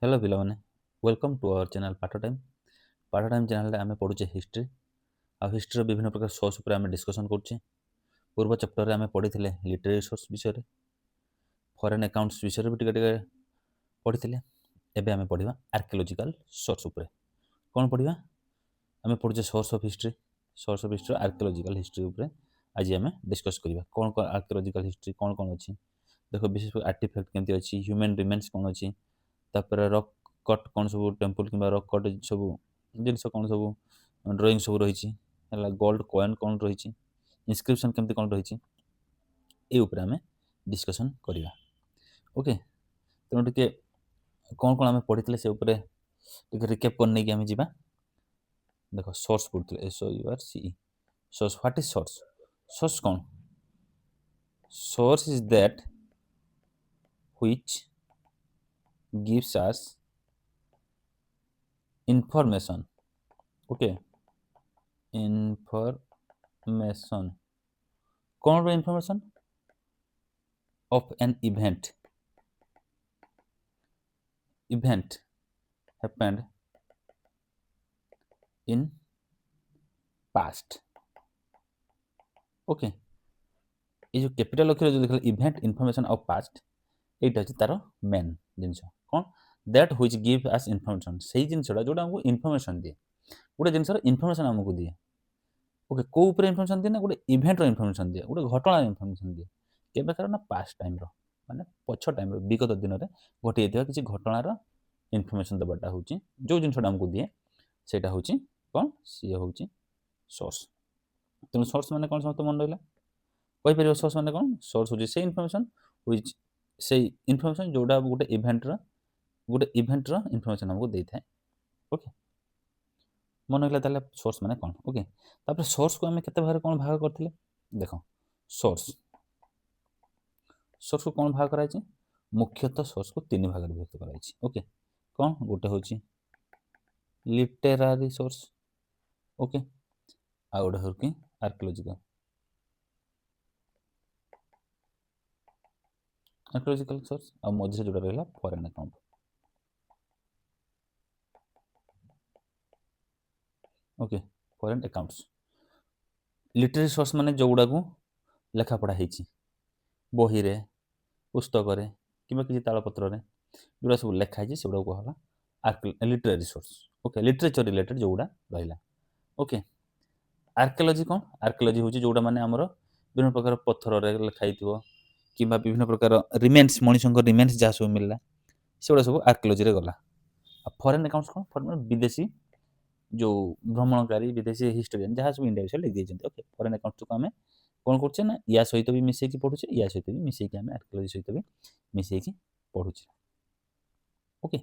Hello पिलाମାନେ welcome to our channel पाठ time channel आम पढ़ुचे हिस्ट्री आ हिस्ट्री विभिन्न प्रकार सोर्स उपर आम डिस्कसन करुचे पूर्व चैप्टर आम पढ़ी लिटरेरी सोर्स विषय फॉरेन अकाउंट्स विषय भी टिके पढ़ी एबे आम पढ़ा आर्कियोलॉजिकल सोर्स उपर कौन पढ़ा आम पढ़ुचे source of history archaeological history उपर आज आम डिस्कस करवा कौन कौन आर्कियोलॉजिकल हिस्ट्री कौन कौन अच्छी देख विशेष आर्टिफैक्ट केमती अच्छी ह्यूमन रिमेन्स कौन अच्छी तापर रक कट कौन सब टेम्पल कि रक कट सब जिन कौन सब ड्रॉइंग सब रही गोल्ड कॉइन कौन रही इनस्क्रिप्शन केमती कौन रही आम डिस्कसन करवा ओके तेणु टे कौन कौन आम पढ़ी से रिकेप कर नहीं आम जा देख सोर्स पढ़ते SOURCE source what is source source कौन source is that which gives us information okay information कौन information of an event happened in past okay ये जो कैपिटल अक्षर जो लिखा इवेंट इनफॉरमेशन ऑफ पास्ट एटा अछि तार मेन जिंस कौन that which give us information सही जिनसटा जोटा हमको इनफॉरमेशन दिए गोटे जिनसर इनफॉरमेशन हमको दिए ओके को ऊपर इनफॉरमेशन दिए ना गोटे इवेंट रो इनफॉरमेशन दिए गोटे घटना इनफॉरमेशन दिए केबे कर ना पास्ट टाइम रो माने पछ टाइम रो विगत दिन रे घटी दिया किसी घटनार इनफॉरमेशन देबाटा होची जो जिनसटा हमको दिए सेटा होची कौन सी होची सोर्स तेणु सोर्स माने कौन समस्त मन रहा कही पार सोर्स माने कौन सोर्स होची से इनफॉरमेशन व्हिच से इनफॉरमेशन जोड़ा गोटे इवेंटर इनफॉरमेशन हमको देता है ओके मन रहा ताले सोर्स माने कौन ओके तापर सोर्स को आम केते भाग कौन भाग करथिले देखो सोर्स को कौन भाग कराई मुख्यतः सोर्स को तीन भाग विभक्त कराई ओके कौन गोटे होची लिटरेरी सोर्स ओके आ गोटे हो कि आर्कियोलॉजिकल सोर्स आ मझे जोड़ा रहा foreign account okay foreign accounts literary source माने जो गुड़ा को लेखा पढ़ा होती बही रे पुस्तक कि किसी तालपत्र जोड़ा सब लिखाई से गुड़ा कहला literary source okay literature related जो गुड़ा रहा ओके आर्कियोलॉजी कौन आर्कियोलॉजी हूँ जोड़ा माने आमर विभिन्न प्रकार पत्थर लिखाई कि विभिन्न प्रकार रिमेन्स मनीष रिमेन्स जहाँ सब मिलला से सब आर्कियोलॉजी गला फॉरेन अकाउंट्स कौन फॉरेन विदेशी जो भ्रमणकारी विदेशी हिस्टोरियन जहाँ सब इंडिया विषय लिख देते ओके फॉरेन अकाउंट्स को आम कौन करचे ना या सहित भी मिसेकी पढ़ुचे या सहित भी मिसेकी आम आर्कियोलॉजी सहित भी मिसेकी पढ़ुचे ओके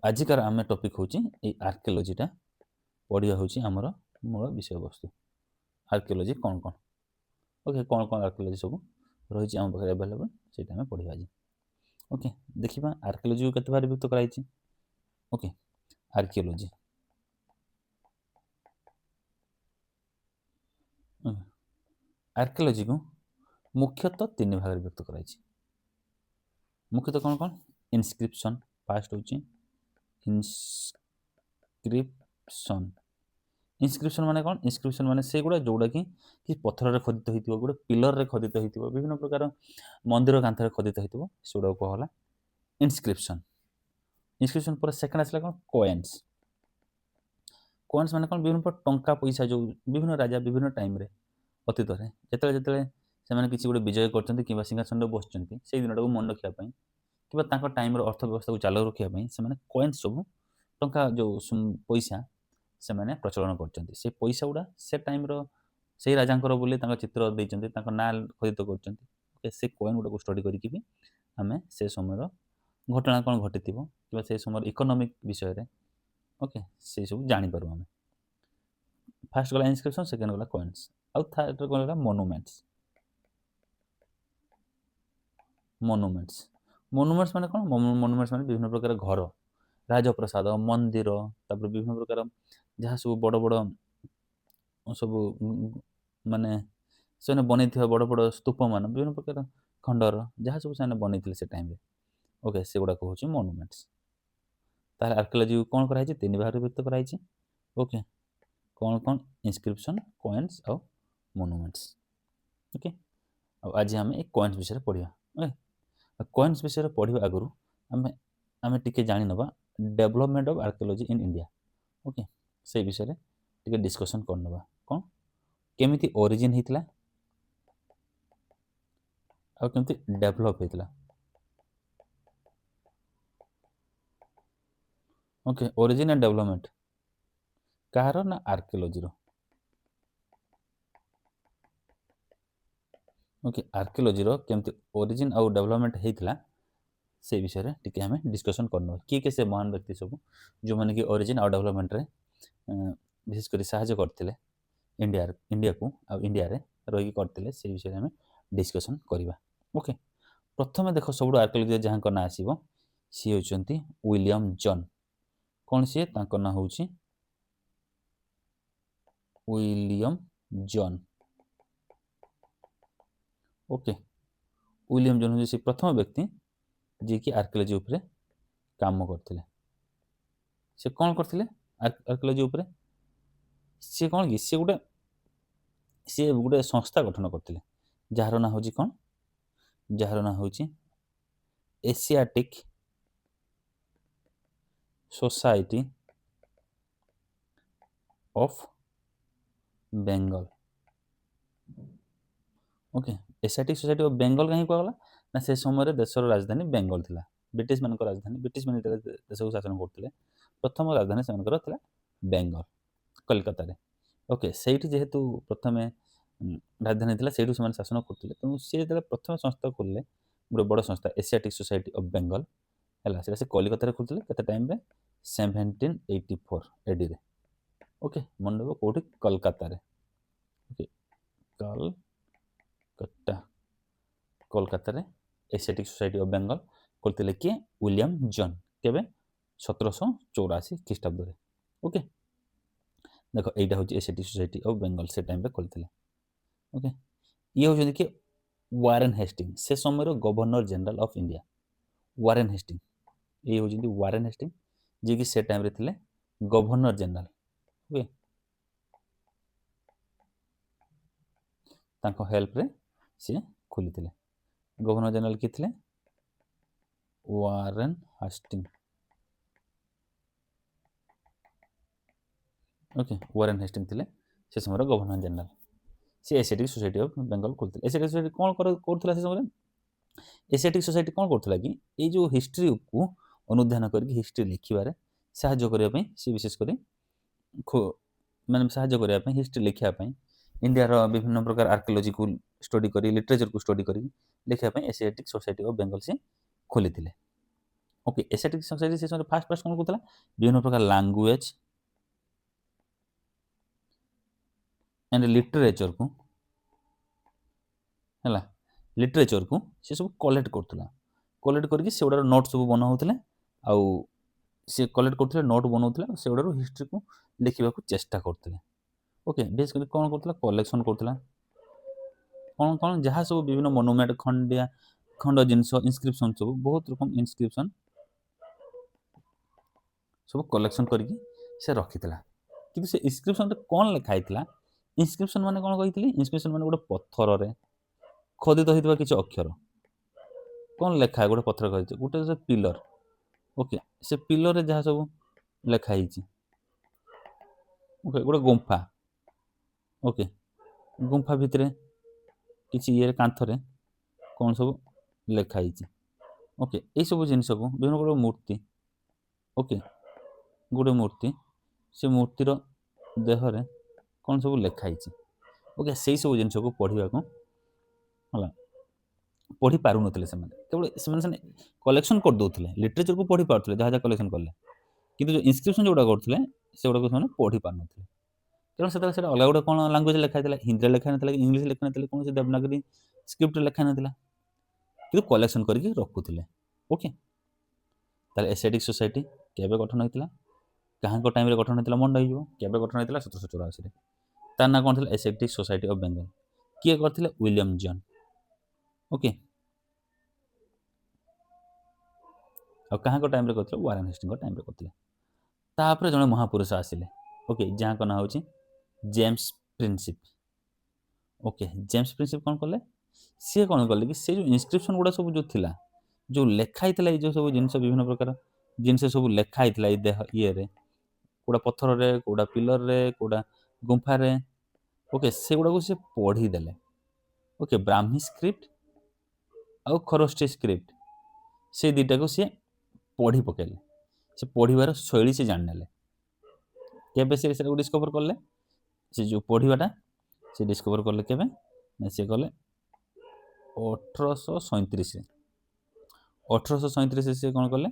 आजिकार आम टॉपिक होची ए आर्कियोलॉजीटा पढ़िया होची आमर मूल विषय वस्तु आर्कियोलॉजी कौन कौन ओके कौन कौन आर्कियोलॉजी सब रही आम पाखे अवेलेबल से पढ़ा आज ओके देखा आर्कियोलॉजी को केते भाग विभक्त कराई ओके आर्कियोलॉजी आर्कियोलॉजी को मुख्यतः तीन भाग विभक्त कराई मुख्यतः कौन कौन इनस्क्रिप्शन फास्ट होची इनस्क्रिप्शन माने कौन इनस्क्रिप्शन माने से गुड़ा जोड़ा कि पत्थर रे खोदित होइतिबो गोटे पिलर रे खोदित होइतिबो विभिन्न प्रकार मंदिर कांथरे खोदित होइतिबो सेडा कहला इनस्क्रिप्शन इनस्क्रिप्शन पर सेकंड आसला कौन कॉइन्स माने कौन विभिन्न प्रकार टंका पैसा जो विभिन्न राजा विभिन्न टाइम रे अतीत रे जेतेले से माने किसी गोटे विजय करचंती किबा सिंहासन रे बसचंती से दिनटा को मन रखिया पई किबा तांको टाइम रो अर्थव्यवस्था को चालू रखिया पई से माने कॉइन्स सब टंका जो पैसा से माने प्रचलन करचंती से पैसा गुडा से टाइम रो से राजांकर बोली तांको चित्र देइचंती तांको ना खोदित करचंती ओके से कॉइन गुडा को स्टडी करिकि भी हमें से समय रो घटना कौन घटिथिबो किबा से समय इकोनॉमिक विषय रे ओके से सब जानि पारु हमें फर्स्ट गला इनस्क्रिप्शन सेकंड गला कॉइन्स आउ थर्ड गला मोनुमेंट्स माने कौन मोनुमेंट्स माने विभिन्न प्रकार घर राजप्रसाद मंदिर तापर विभिन्न प्रकार जहाँ सब बड़ बड़ सब माने से बन बड़ बड़ स्तूप मान विभिन्न प्रकार खंडर जहाँ सब से बन से टाइम ओके से गुड़ाक हूँ मोनुमेंट्स ताहले आर्कियोलॉजी को कौन कराई तीन भाग विभक्त कराई। ओके कौन कौन इनस्क्रिप्शन कॉइन्स और मोनुमेंट्स। ओके आज आम ए कॉइन्स विषय पढ़ा। ओके कॉइन्स विषय पढ़ा आगु आम आम टे जानी नवा development of archaeology in India. Okay से विषय टे डिस्कशन करनवा कौन केमिति ओरिजिन होता आ केमिति डेवलप होता। ओके ओरिजिन एंड डेवलपमेंट कहार ना आर्कियोलॉजी रो। ओके आर्कियोलॉजी रो केमिति ओरिजिन आउ डेवलपमेंट होता से विषय टिके हमें डिस्कशन करना किए से महान व्यक्ति सब जो मैंने कि ओरिजिन आउ डेवलपमेंट रे विशेषकर साहाଯ୍ୟ करते इंडिया को आ इंडिया रे रही करते से विषय में डिस्कशन करवा। ओके प्रथम देख सब आर्कियोलॉजी जहाँ ना आसो सी होती विलियम जॉन कौन सी ना हूँ William John. Okay William John हूँ प्रथम व्यक्ति जी कि आर्कियोलॉजी उपरे काम करते से कौन करते आर्कियोलॉजी उपरे सी कौन कि सी गोटे संस्था गठन करते जार ना हूँ कौन जार ना हूँ Asiatic Society of Bengal. Okay Asiatic Society of Bengal कहीं कहला ना से समय देशर राजधानी बेंगल थिला ब्रिटिश मान राजधानी ब्रिटिश मान देश को शासन करते प्रथम राजधानी से बेंगल कलकाता रे। ओके से जेहेतु प्रथम राजधानी थी से शासन करते तेणु सी जो प्रथम संस्था खोलिले गोटे बड़ संस्था एशियाटिक सोसाइटी ऑफ बेंगल है से कलिकता खोलते के टाइम 1784 एडी रे। ओके मन रख कौटी कलकाता रे। ओके कलकत्ता कोलकाता रे एशियाटिक सोसाइटी ऑफ बेंगल खोलते किए विलियम जॉन केबे 1784 ख्रीष्टाब्द। ओके देख यहाँ हूँ एशियाटिक सोसाइटी ऑफ बेंगल से टाइम खोलते। ओके ये हूँ कि वारेन हेस्टिंग से समय governor general of India Warren Hastings ये हूँ वारेन हेस्टिंग जी कि से टाइम थे गवर्नर जनरल। ओके तांको हेल्प रे सी खोली गवर्नर जनरल किए थे Warren Hastings. Okay Warren Hastings थे से समय गवर्नर जनरल सी एशियाटिक सोसाइटी ऑफ बेंगल खोलते। एशियाटिक सोसाइटी कौन कर समय एशियाटिक सोसाइटी कौन करथिला कि ये जो हिस्ट्री को अनुधान करके हिस्ट्री लिखिबारे साहाଯ୍य करिया पई सी विशेष करी माने साहाଯ୍य करिया पई हिस्ट्री लिखिया पई इंडिया रो विभिन्न प्रकार आर्कियोलॉजी को स्टडी करी लिटरेचर को स्टडी करी लिखिया पई एशियाटिक सोसाइटी ऑफ बेंगल से खोलिथिले। ओके एशियाटिक सोसाइटी से फास्ट फास्ट कौन करथिला विभिन्न प्रकार लैंग्वेज एंड लिटरेचर को है लिटरेचर को सी सब कलेक्ट करुला कलेक्ट करके से गुड़ा नोट सब बनाऊे आउ सी कलेक्ट करते नोट बनाऊे से गुड़ा हिस्ट्री को लिखा चेष्टा करते। ओके बेस कर कौन करता कलेक्शन करता कौन कौन जहाँ सब विभिन्न मोनुमेंट खंडिया खंड जिनस इनस्क्रिप्शन सब बहुत रकम इनस्क्रिप्शन सब कलेक्शन करके से रखी कि से इनस्क्रिप्शन कौन लिखाई इनस्क्रिप्शन माने कौन कही इनस्क्रिप्शन माने गोटे पत्थर रे खोदित होता किसी अक्षर कौन लेखा है गोटे पत्थर कही गोटे पिलर। ओके से पिलर जहाँ सब लिखाई ओके गोटे गुंफा ओके गुंफा भितर किसी ये कांथरे कौन सब लिखाई ओके ये सब जिनस को विभिन्न प्रकार मूर्ति ओके गोटे मूर्ति से मूर्तिर देहरे कौन सब लिखाई ओके से सब जिनस को पढ़ा है पढ़ी पार ना केवल से कलेक्शन कर दौले लिटरेचर को पढ़ी पार्थे जहाँ जहाँ कलेक्शन कले कि जो इनस्क्रिप्शन जोड़ा करते से गुड़ाक से पढ़ी पार ना कारण से अलग गोटे कौन लांगुएज लिखाई हिंदी लिखा ना इंग्लीश लिखा ना कौन देवनागरी स्क्रिप्ट लिखा ना कि कलेक्शन करके रखुले। ओके ताले एशियाटिक सोसाइटी केबे गठन होता क्या टाइम गठन होता मन रही केबे गठन होता 1784 तार ना कौन था एशियाटिक सोसाइटी ऑफ बेंगल किए करथिले विलियम जॉन। ओके ଆଉ କାହାଙ୍କ ଟାଇମ୍ରେ କରିଥିଲେ ୱାରେନ୍ ହେଷ୍ଟିଙ୍କ ଟାଇମ୍ରେ କରିଥିଲେ। ତାପରେ ଜଣେ ମହାପୁରୁଷ ଆସିଲେ, ଓକେ, ଯାହାଙ୍କ ନାଁ ହେଉଛି ଜେମ୍ସ ପ୍ରିନ୍ସିପ୍। ଓକେ, ଜେମ୍ସ ପ୍ରିନ୍ସିପ୍ କ'ଣ କଲେ, ସିଏ କ'ଣ କଲେ କି ସେ ଯେଉଁ ଇନସ୍କ୍ରିପସନ୍ ଗୁଡ଼ା ସବୁ ଯେଉଁ ଥିଲା, ଯେଉଁ ଲେଖା ହେଇଥିଲା, ଏଇ ଯେଉଁ ସବୁ ଜିନିଷ ବିଭିନ୍ନ ପ୍ରକାର ଜିନିଷ ସବୁ ଲେଖା ହେଇଥିଲା ଏଇ ଦେହ ଇଏରେ, କେଉଁଟା ପଥରରେ, କେଉଁଟା ପିଲରରେ, କେଉଁଟା ଗୁମ୍ଫାରେ, ଓକେ, ସେଗୁଡ଼ାକୁ ସେ ପଢ଼ିଦେଲେ। ଓକେ, ବ୍ରାହ୍ମୀ ସ୍କ୍ରିପ୍ଟ ଆଉ ଖରୋଷ୍ଟି ସ୍କ୍ରିପ୍ଟ, ସେ ଦୁଇଟାକୁ ସିଏ ପଢ଼ି ପକାଇଲେ। ସେ ପଢ଼ିବାର ଶୈଳୀ ସେ ଜାଣିନେଲେ। କେବେ ସେ ସେଟାକୁ ଡିସ୍କଭର କଲେ, ସେ ଯେଉଁ ପଢ଼ିବାଟା ସେ ଡିସ୍କଭର କଲେ କେବେ ନା ସେ କଲେ 1837। 1837 ସେ କ'ଣ କଲେ,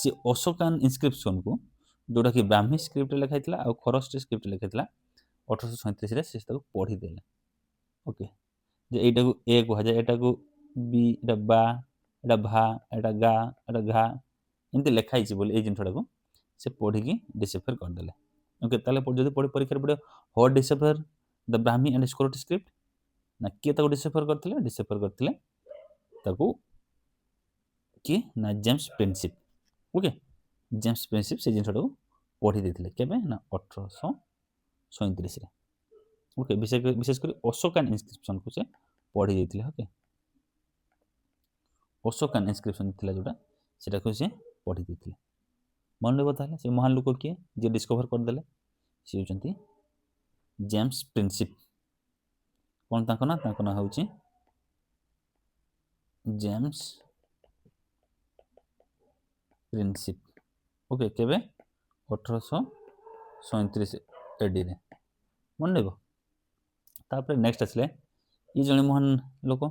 ସେ ଅଶୋକାନ ଇନସ୍କ୍ରିପସନକୁ, ଯେଉଁଟାକି ବ୍ରାହ୍ମୀ ସ୍କ୍ରିପ୍ଟରେ ଲେଖା ହେଇଥିଲା ଆଉ ଖରୋଷ୍ଟି ସ୍କ୍ରିପ୍ଟରେ ଲେଖା ହେଇଥିଲା, 1837 ସେ ତାକୁ ପଢ଼ିଦେଲେ। ଓକେ, ଯେ ଏଇଟାକୁ ଏ କୁହାଯାଏ, ଏଟାକୁ ବି, ଏଟା ବା, ଏଟା ଭା, ଏଟା ଗା, ଏଟା ଘା, ଏମିତି ଲେଖା ହେଇଛି ବୋଲି ଏଇ ଜିନିଷଟାକୁ ସେ ପଢ଼ିକି ଡିସେଫର କରିଦେଲେ। ଓକେ, ତାହେଲେ ଯଦି ପରୀକ୍ଷାରେ ପଡ଼ିବ what decipher the Brahmi and Kharosthi script, ନା କିଏ ତାକୁ ଡିସେଫର କରିଥିଲେ? ଡିସେଫର କରିଥିଲେ ତାକୁ କିଏ ନା ଜେମ୍ସ ପ୍ରିନ୍ସିପ୍। ଓକେ, ଜେମ୍ସ ପ୍ରିନ୍ସିପ୍ ସେ ଜିନିଷଟାକୁ ପଢ଼ି ଦେଇଥିଲେ କେବେ ନା 1837। ଓକେ, ବିଶେଷ କରି ଅଶୋକାନ ଇନସ୍କ୍ରିପସନକୁ ସେ ପଢ଼ି ଦେଇଥିଲେ। ଓକେ, ଅଶୋକାନ ଇନସ୍କ୍ରିପସନ ଥିଲା ଯେଉଁଟା, ସେଟାକୁ ସେ ପଢ଼ି ଦେଇଥିଲେ। ମନେ ରହିବ ତାହେଲେ ସେ ମହାନ ଲୋକ କିଏ, ଯିଏ ଡିସ୍କଭର କରିଦେଲେ, ସେ ହେଉଛନ୍ତି ଜେମ୍ସ ପ୍ରିନ୍ସିପ୍। କ'ଣ ତାଙ୍କ ନାଁ? ତାଙ୍କ ନାଁ ହେଉଛି ଜେମ୍ସ ପ୍ରିନ୍ସିପ୍। ଓକେ, କେବେ? 1837 ADରେ। ମନେ ରହିବ। ତାପରେ ନେକ୍ସଟ ଆସିଲେ ଇଏ ଜଣେ ମହାନ ଲୋକ,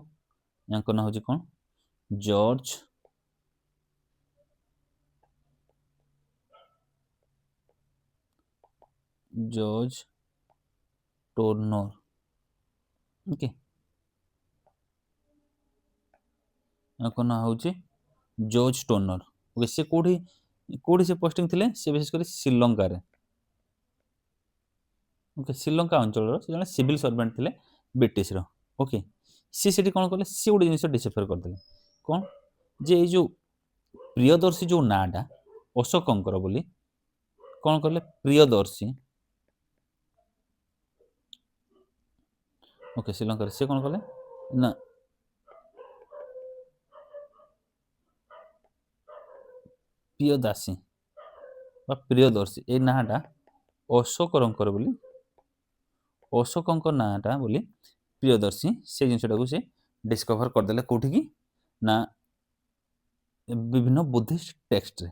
ୟାଙ୍କ ନାଁ ହେଉଛି କ'ଣ? ଜର୍ଜ ଟୋର୍ନର। ଓକେ, ୟାଙ୍କ ନାଁ ହେଉଛି ଜର୍ଜ ଟୋର୍ନର। ଓକେ, ସେ କେଉଁଠି ସେ ପୋଷ୍ଟିଂ ଥିଲେ? ସେ ବିଶେଷ କରି ଶ୍ରୀଲଙ୍କାରେ। ଓକେ, ଶ୍ରୀଲଙ୍କା ଅଞ୍ଚଳର ସେ ଜଣେ ସିଭିଲ ସର୍ଭେଣ୍ଟ ଥିଲେ ବ୍ରିଟିଶର। ଓକେ, ସିଏ ସେଠି କ'ଣ କଲେ, ସିଏ ଗୋଟେ ଜିନିଷ ଡିସେଫର କରିଦେଲେ। କ'ଣ? ଯେ ଏଇ ଯେଉଁ ପ୍ରିୟଦର୍ଶୀ ଯେଉଁ ନାଁଟା ଅଶୋକଙ୍କର ବୋଲି, କ'ଣ କଲେ? ପ୍ରିୟଦର୍ଶୀ। ଓକେ, ଶ୍ରୀଲଙ୍କାରେ ସେ କ'ଣ କଲେ ନା ପ୍ରିୟଦାସୀ ବା ପ୍ରିୟଦର୍ଶୀ ଏଇ ନାଁଟା ଅଶୋକଙ୍କର ବୋଲି, ଅଶୋକଙ୍କ ନାଁଟା ବୋଲି ପ୍ରିୟଦର୍ଶୀ, ସେ ଜିନିଷଟାକୁ ସେ ଡିସ୍କଭର କରିଦେଲେ। କେଉଁଠିକି ନା ବିଭିନ୍ନ ବୁଦ୍ଧିଷ୍ଟ ଟେକ୍ସଟରେ।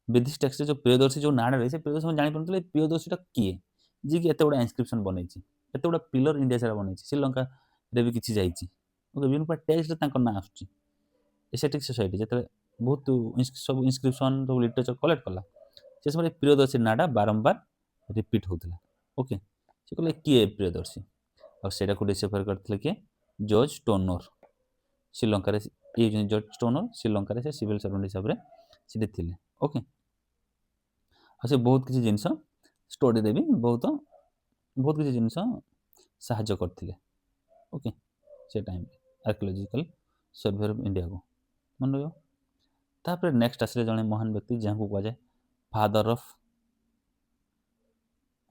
ବୁଦ୍ଧିଷ୍ଟ ଟେକ୍ସଟରେ ଯେଉଁ ପ୍ରିୟଦର୍ଶୀ ଯେଉଁ ନାଁଟା ରହି, ସେ ପ୍ରିୟଦର୍ଶୀ ଜାଣିପାରୁନଥିଲେ ପ୍ରିୟଦର୍ଶୀଟା କିଏ, ଯିଏକି ଏତେ ଗୁଡ଼ା ଇନସ୍କ୍ରିପସନ୍ ବନେଇଛି, ଏତେ ଗୁଡ଼ା ପିଲର ଇଣ୍ଡିଆ ସାରା ବନେଇଛି, ଶ୍ରୀଲଙ୍କାରେ ବି କିଛି ଯାଇଛି। ଓକେ, ବିଭିନ୍ନ ପ୍ରକାର ଟେକ୍ସଟରେ ତାଙ୍କ ନାଁ ଆସୁଛି। ଏସିଆଟିକ ସୋସାଇଟି ଯେତେବେଳେ ବହୁତ ସବୁ ଇନସ୍କ୍ରିପସନ୍ ସବୁ ଲିଟରେଚର କଲେକ୍ଟ କଲା, ସେ ସମୟରେ ପ୍ରିୟଦର୍ଶୀ ନାଁଟା ବାରମ୍ବାର ରିପିଟ୍ ହେଉଥିଲା। ଓକେ, ସେ କହିଲେ କିଏ ପ୍ରିୟଦର୍ଶୀ, ଆଉ ସେଇଟାକୁ ଡିସେଫର କରିଥିଲେ କିଏ? ଜର୍ଜ ଟୋର୍ନର। ଶ୍ରୀଲଙ୍କାରେ ଏଇ ଜର୍ଜ ଟୋର୍ନର ଶ୍ରୀଲଙ୍କାରେ ସେ ସିଭିଲ ସର୍ଭେଣ୍ଟ ହିସାବରେ ସେଠି ଥିଲେ। ଓକେ, ଆଉ ସେ ବହୁତ କିଛି ଜିନିଷ ଷ୍ଟଡିରେ ବି ବହୁତ କିଛି ଜିନିଷ ସାହାଯ୍ୟ କରିଥିଲେ। ଓକେ, ସେ ଟାଇମ୍ରେ ଆର୍କିଓଲୋଜିକାଲ ସର୍ଭେ ଅଫ୍ ଇଣ୍ଡିଆକୁ। ମନେ ରହିବ। ତାପରେ ନେକ୍ସଟ ଆସିଲେ ଜଣେ ମହାନ ବ୍ୟକ୍ତି ଯାହାକୁ କୁହାଯାଏ father of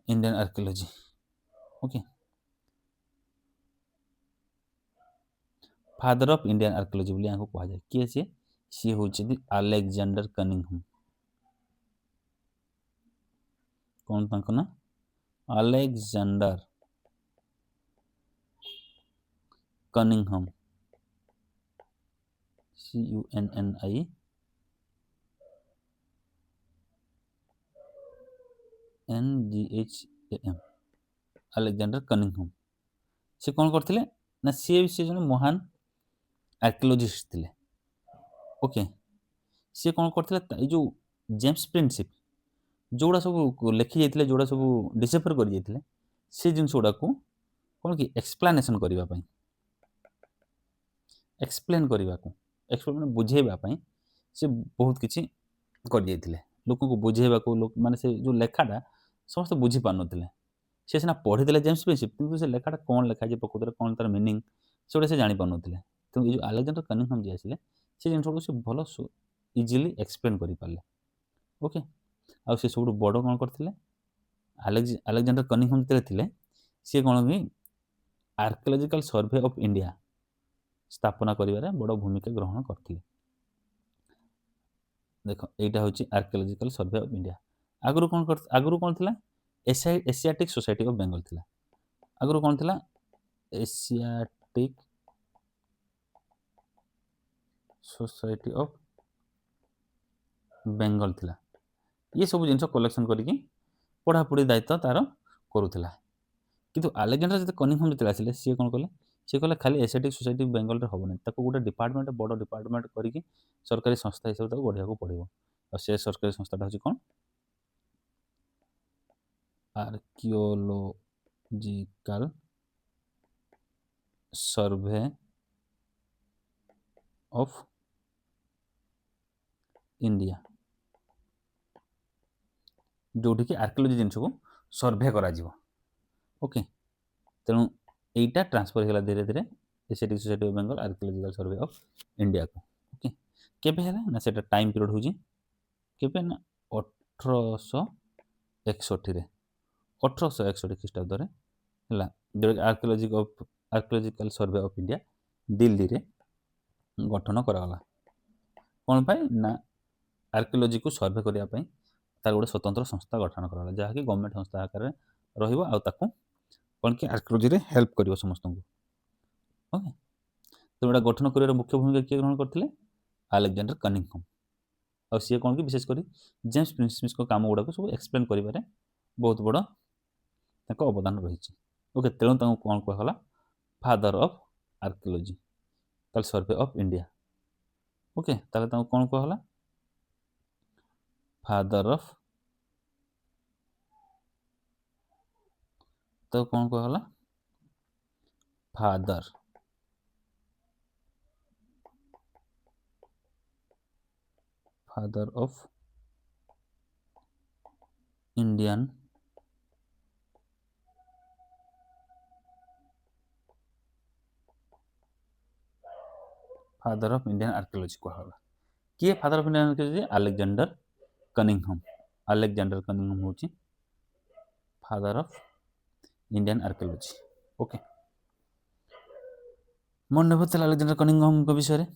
Indian archaeology. Okay, father of Indian archaeology ବୋଲି ୟାଙ୍କୁ କୁହାଯାଏ। କିଏ ସିଏ? ସିଏ ହେଉଛନ୍ତି ଆଲେକ୍ଜାଣ୍ଡର କନିଂହାମ। କ'ଣ ତାଙ୍କ ନାଁ? Alexander Cunningham. CUNNINGHAM, Alexander Cunningham. ସେ କ'ଣ କରିଥିଲେ ନା ସିଏ ଜଣେ ମହାନ ଆର୍କିଓଲୋଜିଷ୍ଟ ଥିଲେ। ଓକେ, ସିଏ କ'ଣ କରିଥିଲେ, ଏଇ ଯେଉଁ ଜେମ୍ସ ପ୍ରିନ୍ସିପ୍ ଯେଉଁଗୁଡ଼ା ସବୁ ଲେଖି ଯାଇଥିଲେ, ଯେଉଁଗୁଡ଼ା ସବୁ ଡିସେଫର କରି ଯାଇଥିଲେ, ସେ ଜିନିଷ ଗୁଡ଼ାକୁ କ'ଣ କି ଏକ୍ସପ୍ଲାନେସନ୍ କରିବା ପାଇଁ, ମାନେ ବୁଝେଇବା ପାଇଁ ସେ ବହୁତ କିଛି କରିଯାଇଥିଲେ। ଲୋକଙ୍କୁ ବୁଝେଇବାକୁ, ମାନେ ସେ ଯେଉଁ ଲେଖାଟା ସମସ୍ତେ ବୁଝିପାରୁନଥିଲେ। ସେ ସିନା ପଢ଼ିଦେଲେ ଜେମ୍ସ ପ୍ରିନ୍ସିପ୍, କିନ୍ତୁ ସେ ଲେଖାଟା କ'ଣ ଲେଖା ହେଇଛି ପ୍ରକୃତରେ, କ'ଣ ତାର ମିନିଂ, ସେଗୁଡ଼ା ସେ ଜାଣିପାରୁନଥିଲେ। ତେଣୁ ଏଇ ଯେଉଁ ଆଲେକ୍ଜାଣ୍ଡର କନିଂହାମ ଯିଏ ଆସିଲେ, ସେ ଜିନିଷକୁ ସେ ଭଲ ଇଜିଲି ଏକ୍ସପ୍ଲେନ୍ କରିପାରିଲେ। ଓକେ, ଆଉ ସେ ସବୁଠୁ ବଡ଼ କ'ଣ କରିଥିଲେ, ଆଲେକ୍ଜାଣ୍ଡାର କନିଂହାମ୍ ଯେତେବେଳେ ଥିଲେ ସିଏ କ'ଣ କି ଆର୍କିଓଲୋଜିକାଲ ସର୍ଭେ ଅଫ୍ ଇଣ୍ଡିଆ ସ୍ଥାପନା କରିବାରେ ବଡ଼ ଭୂମିକା ଗ୍ରହଣ କରିଥିଲେ। ଦେଖ ଏଇଟା ହେଉଛି ଆର୍କିଓଲୋଜିକାଲ ସର୍ଭେ ଅଫ୍ ଇଣ୍ଡିଆ। ଆଗରୁ କ'ଣ ଥିଲା, ଏସିଆଟିକ୍ ସୋସାଇଟି ଅଫ୍ ବେଙ୍ଗଲ ଥିଲା। ଆଗରୁ କ'ଣ ଥିଲା, ଏସିଆଟିକ୍ ସୋସାଇଟି ଅଫ୍ ବେଙ୍ଗଲ ଥିଲା। ଇଏ ସବୁ ଜିନିଷ କଲେକ୍ସନ୍ କରିକି ପଢ଼ାପଢ଼ି ଦାୟିତ୍ୱ ତାର କରୁଥିଲା। କିନ୍ତୁ ଆଲେକ୍ଜାଣ୍ଡାର ଯେତେ କନିଂହାମ୍ ଯେତେବେଳେ ଆସିଲେ ସିଏ କ'ଣ କଲେ, ସିଏ କହିଲେ ଖାଲି ଏସିଆଟିକ୍ ସୋସାଇଟି ବେଙ୍ଗଲରେ ହେବନି, ତାକୁ ଗୋଟେ ଡିପାର୍ଟମେଣ୍ଟ, ବଡ଼ ଡିପାର୍ଟମେଣ୍ଟ କରିକି ସରକାରୀ ସଂସ୍ଥା ହିସାବରେ ତାକୁ ଗଢ଼ିବାକୁ ପଡ଼ିବ। ଆଉ ସେ ସରକାରୀ ସଂସ୍ଥାଟା ହେଉଛି କ'ଣ, ଆର୍କିଓଲୋଜିକାଲ ସର୍ଭେ ଅଫ୍ ଇଣ୍ଡିଆ, ଯେଉଁଠିକି ଆର୍କିଓଲୋଜି ଜିନିଷକୁ ସର୍ଭେ କରାଯିବ। ଓକେ, ତେଣୁ এইটা ট্রান্সফর হয়ে গেল ধীরে ধীরে Asiatic Society of Bengal Archaeological Survey of ଇଣ୍ଡିଆକୁ। ଓକେ, କେବେ ହେଲା ନା, ସେଟା ଟାଇମ୍ ପିରିୟଡ଼ ହେଉଛି କେବେ ନା 1861ରେ, 1861 ଖ୍ରୀଷ୍ଟାବ୍ଦରେ ହେଲା, ଯେଉଁଟାକି ଆର୍କିଓଲୋଜିକାଲ ସର୍ଭେ ଅଫ୍ ଇଣ୍ଡିଆ ଦିଲ୍ଲୀରେ ଗଠନ କରାଗଲା। କ'ଣ ପାଇଁ ନା, ଆର୍କିଓଲୋଜିକୁ ସର୍ଭେ କରିବା ପାଇଁ ତାର ଗୋଟେ ସ୍ୱତନ୍ତ୍ର ସଂସ୍ଥା ଗଠନ କରାଗଲା, ଯାହାକି ଗଭର୍ଣ୍ଣମେଣ୍ଟ ସଂସ୍ଥା ଆକାରରେ ରହିବ ଆଉ ତାକୁ କ'ଣ କି ଆର୍କିଓଲୋଜିରେ ହେଲ୍ପ କରିବ ସମସ୍ତଙ୍କୁ। ଓକେ, ତେଣୁ ଏଇଟା ଗଠନ କରିବାର ମୁଖ୍ୟ ଭୂମିକା କିଏ ଗ୍ରହଣ କରିଥିଲେ, ଆଲେକ୍ଜାଣ୍ଡାର କନିଂହାମ୍। ଆଉ ସିଏ କ'ଣ କି ବିଶେଷ କରି ଜେମ୍ସ ପ୍ରିନ୍ସ ସ୍ମିଥ୍ଙ୍କ କାମ ଗୁଡ଼ାକୁ ସବୁ ଏକ୍ସପ୍ଲେନ୍ କରିବାରେ ବହୁତ ବଡ଼ ତାଙ୍କ ଅବଦାନ ରହିଛି। ଓକେ, ତେଣୁ ତାଙ୍କୁ କ'ଣ କୁହାଗଲା, father of Archaeological Survey of India. Okay, ତାହେଲେ ତାଙ୍କୁ କ'ଣ କୁହାଗଲା, ଫାଦର ଅଫ୍, ତାକୁ କ'ଣ କୁହାଗଲା, father of Indian father of Indian archaeology कहला। किए father of Indian archaeology, Alexander Cunningham. Alexander Cunningham होची father of Indian archaeology. Okay, मन नेबोथला अलेक्जेंडर कनिंघम को विषय रे।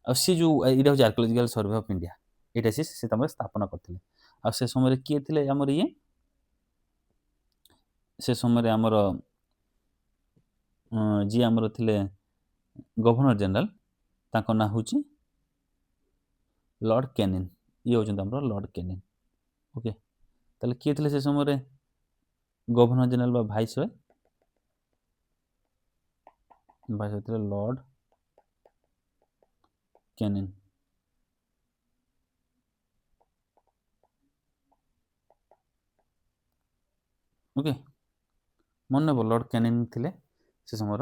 आ सी जो इडा हो आर्कियोलॉजिकल सर्वे ऑफ इंडिया, एटा से तमरे स्थापना करथिले। आ से समय किए थिले हमर ये, से समय हमर जी हमर थिले गवर्नर जनरल, ताको ना होची लॉर्ड कैनिन। ये होचन हमर लॉर्ड कैनिन। ओके, ताले किए थिले से समय गवर्नर जनरल बा भाइसरय, भाइसरय थिले लॉर्ड कैनिन। ओके, मन ने लॉर्ड कैनिन थिले से समय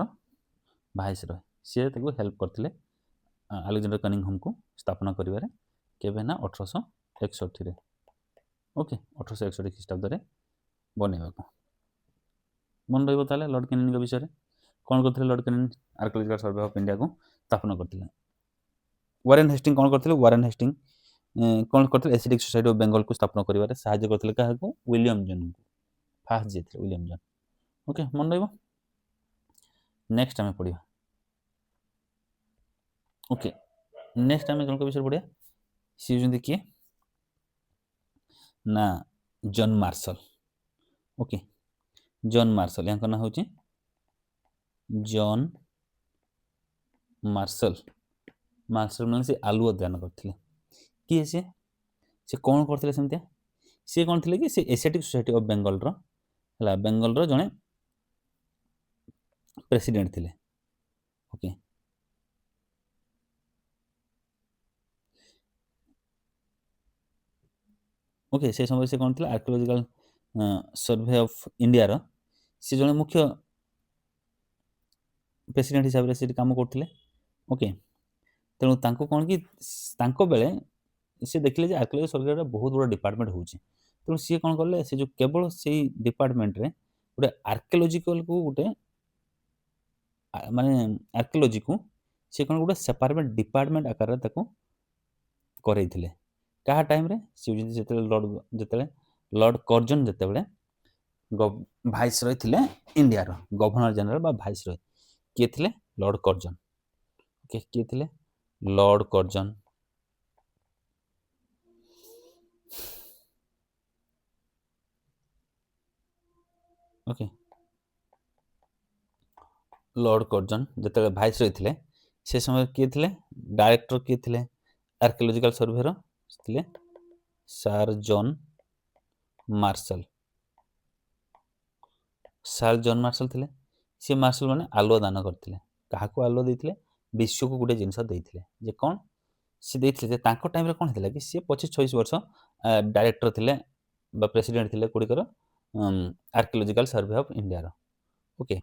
भाइसरय, सी ताको हेल्प करथिले अलेक्जेंडर कनिंघम को स्थापना करिवारे। केबे ना 1861 रे। ओके, 1861 ख्रीष्टाब्द रे बनेबाको मन रहइबो। ताले लॉर्ड कैनिन के विषय रे कोन करथिले, Lord Canning archaeological survey of India को स्थापना करथिले। वारेन हेस्टिंग कोन करथिले, वारेन हेस्टिंग कोन करथिले, एसिडिक सोसाइटी ऑफ बेंगल को स्थापना करिवारे सहाय्य करथिले काहाको, विलियम जॉन को। फास्ट जे थे विलियम जॉन। ओके, मन रहइबो। नेक्स्ट हमें पढ़िया। ओके, नेक्स्ट हमें जन विषय पढ़िया, सी होजंती किए ना, John Marshall. Okay, John Marshall, यहाँ ना होची जॉन मार्शल। मार्शल माने से आलू अध्ययन करथिले। किए से कौन करथिले सेमतिया, से कौन थिले कि से एशियाटिक सोसाइटी ऑफ बेंगल रो हला, बेंगल रो जने प्रेसिडेंट थिले। ओके, ओके, से समय से कौन थिला, आर्कियोलॉजिकल सर्वे ऑफ इंडिया रो से जने मुख्य प्रेसिडेंट हिसाब से काम करथिले। ओके, तेणु तांको कौन कि तांको बेले से देखिले जे आर्कियोलॉजी सर्वे रो बहुत बड़ा डिपार्टमेंट होची। तेणु सी कौन करले, से जो केवल से डिपार्टमेंट रे गोटे आर्कियोलॉजिकल को गोटे माने आर्कियोलॉजी को से कौन गोटे सेपरेट डिपार्टमेंट आकार ताको କରେଇଥିଲେ କାହା ଟାଇମ୍ରେ ସେ ହେଉଛନ୍ତି ଯେତେବେଳେ ଲର୍ଡ଼ କର୍ଜନ ଯେତେବେଳେ ଭାଇସରୟ ଥିଲେ ଇଣ୍ଡିଆର ଗଭର୍ଣ୍ଣର ଜେନେରାଲ ବା ଭାଇସରୟ କିଏ ଥିଲେ ଲର୍ଡ଼ କର୍ଜନ ଓକେ କିଏ ଥିଲେ lord Karjan okay lord Karjan ଯେତେବେଳେ ଭାଇସରୟ ଥିଲେ ସେ ସମୟରେ କିଏ ଥିଲେ ଡାଇରେକ୍ଟର କିଏ ଥିଲେ ଆର୍କିଓଲୋଜିକାଲ ସର୍ଭେର ଥିଲେ sir John Marshall sir John Marshall ଥିଲେ ସେ ମାର୍ଶାଲ ମାନେ ଆଲୁଅ ଦାନ କରିଥିଲେ କାହାକୁ ଆଲୁଅ ଦେଇଥିଲେ ବିଶ୍ୱକୁ ଗୋଟେ ଜିନିଷ ଦେଇଥିଲେ ଯେ କ'ଣ ସେ ଦେଇଥିଲେ ଯେ ତାଙ୍କ ଟାଇମ୍ରେ କ'ଣ ହେଇଥିଲା କି ସିଏ 25-26 ବର୍ଷ ଡାଇରେକ୍ଟର ଥିଲେ ବା ପ୍ରେସିଡେଣ୍ଟ ଥିଲେ କୋଡ଼ିକର ଆର୍କିଓଲୋଜିକାଲ ସର୍ଭେ ଅଫ୍ ଇଣ୍ଡିଆର ଓକେ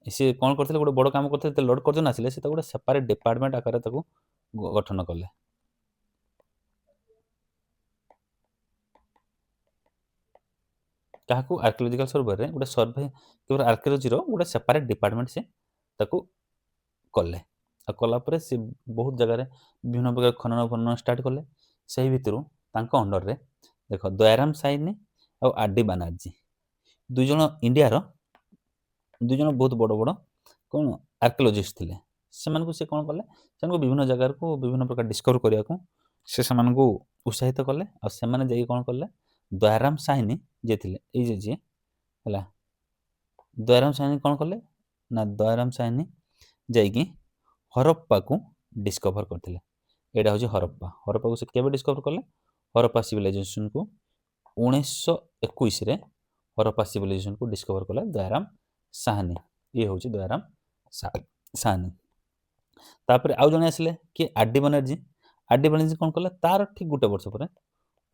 ସେ କ'ଣ କରିଥିଲେ ଗୋଟେ ବଡ଼ କାମ କରିଥିଲେ ଯେତେବେଳେ ଲର୍ଡ଼ କର୍ଜନ ଆସିଲେ ସେ ତାକୁ ଗୋଟେ ସେପାରେଟ୍ ଡିପାର୍ଟମେଣ୍ଟ ଆକାରରେ ତାକୁ ଗଠନ କଲେ କାହାକୁ ଆର୍କିଓଲୋଜିକାଲ ସର୍ଭେରେ ଗୋଟେ ସର୍ଭେ କେବଳ ଆର୍କିଓଲୋଜିର ଗୋଟେ ସେପାରେଟ୍ ଡିପାର୍ଟମେଣ୍ଟ ସେ ତାକୁ କଲେ ଆଉ କଲା ପରେ ସେ ବହୁତ ଜାଗାରେ ବିଭିନ୍ନ ପ୍ରକାର ଖନନ ଷ୍ଟାର୍ଟ କଲେ ସେହି ଭିତରୁ ତାଙ୍କ ଅଣ୍ଡରରେ ଦେଖ ଦୟାରାମ ସାଇନି ଆଉ ଆର୍.ଡି. ବାନାର୍ଜୀ ଦୁଇଜଣ ଇଣ୍ଡିଆର ଦୁଇଜଣ ବହୁତ ବଡ଼ ବଡ଼ କ'ଣ ଆର୍କିଓଲୋଜିଷ୍ଟ ଥିଲେ ସେମାନଙ୍କୁ ସେ କ'ଣ କଲେ ସେମାନଙ୍କୁ ବିଭିନ୍ନ ଜାଗାକୁ ବିଭିନ୍ନ ପ୍ରକାର ଡିସ୍କଭର କରିବାକୁ ସେ ସେମାନଙ୍କୁ ଉତ୍ସାହିତ କଲେ ଆଉ ସେମାନେ ଯାଇକି କ'ଣ କଲେ ଦୟାରାମ ସାଇନି ଯିଏ ଥିଲେ ଏଇ ଯେ ଯିଏ ହେଲା ଦୟାରାମ ସାଇନି କ'ଣ କଲେ ନା ଦୟାରାମ ସାଇନି ଯାଇକି ହରପ୍ପାକୁ ଡିସ୍କଭର କରିଥିଲେ ଏଇଟା ହେଉଛି ହରପ୍ପାକୁ ସେ କେବେ ଡିସ୍କଭର କଲେ ହରପ୍ପା ସିଭିଲାଇଜେସନକୁ 1921ରେ ହରପ୍ପା ସିଭିଲାଇଜେସନକୁ ଡିସ୍କଭର କଲେ ଦୟାରାମ ସାହାନି ଇଏ ହେଉଛି ଦୟାରାମ ସାହାନି ତାପରେ ଆଉ ଜଣେ ଆସିଲେ କିଏ ଆର୍.ଡି. ବାନାର୍ଜୀ କ'ଣ କଲେ ତାର ଠିକ୍ ଗୋଟେ ବର୍ଷ ପରେ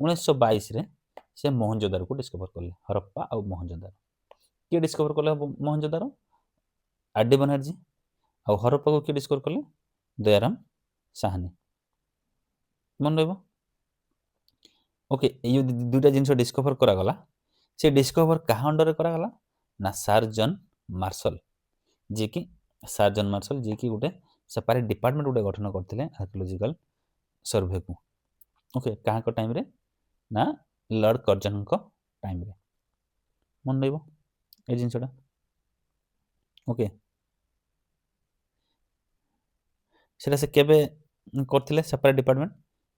1922ରେ ସେ ମୋହନଜୋଦାରୋକୁ ଡିସ୍କଭର କଲେ ହରପ୍ପା ଆଉ ମୋହନଜୋଦାରୋ କିଏ ଡିସ୍କଭର କଲେ ମୋହନଜୋଦାରୋ ଆର୍.ଡି. ବାନାର୍ଜୀ ଆଉ ହରପ୍ପାକୁ କିଏ ଡିସ୍କଭର କଲେ ଦୟାରାମ ସାହାନି ମନେ ରହିବ ଓକେ ଏଇ ଯେଉଁ ଦୁଇଟା ଜିନିଷ ଡିସ୍କଭର କରାଗଲା ସେ ଡିସ୍କଭର କାହା ଅଣ୍ଡରରେ କରାଗଲା ନା ସାର୍ ଜନ୍ ମାର୍ଶାଲ ଯିଏକି ସାର୍ ଜନ୍ ମାର୍ଶାଲ ଯିଏକି ଗୋଟେ ସେପାରେଟ୍ ଡିପାର୍ଟମେଣ୍ଟ ଗୋଟେ ଗଠନ କରିଥିଲେ ଆର୍କିଓଲୋଜିକାଲ ସର୍ଭେକୁ ଓକେ କାହାଙ୍କ ଟାଇମ୍ରେ ନା ଲର୍ଡ଼ କର୍ଜନଙ୍କ ଟାଇମ୍ରେ ମନେ ରହିବ ଏ ଜିନିଷଟା ଓକେ ସେଟା ସେ କେବେ କରିଥିଲେ ସେପାରେଟ୍ ଡିପାର୍ଟମେଣ୍ଟ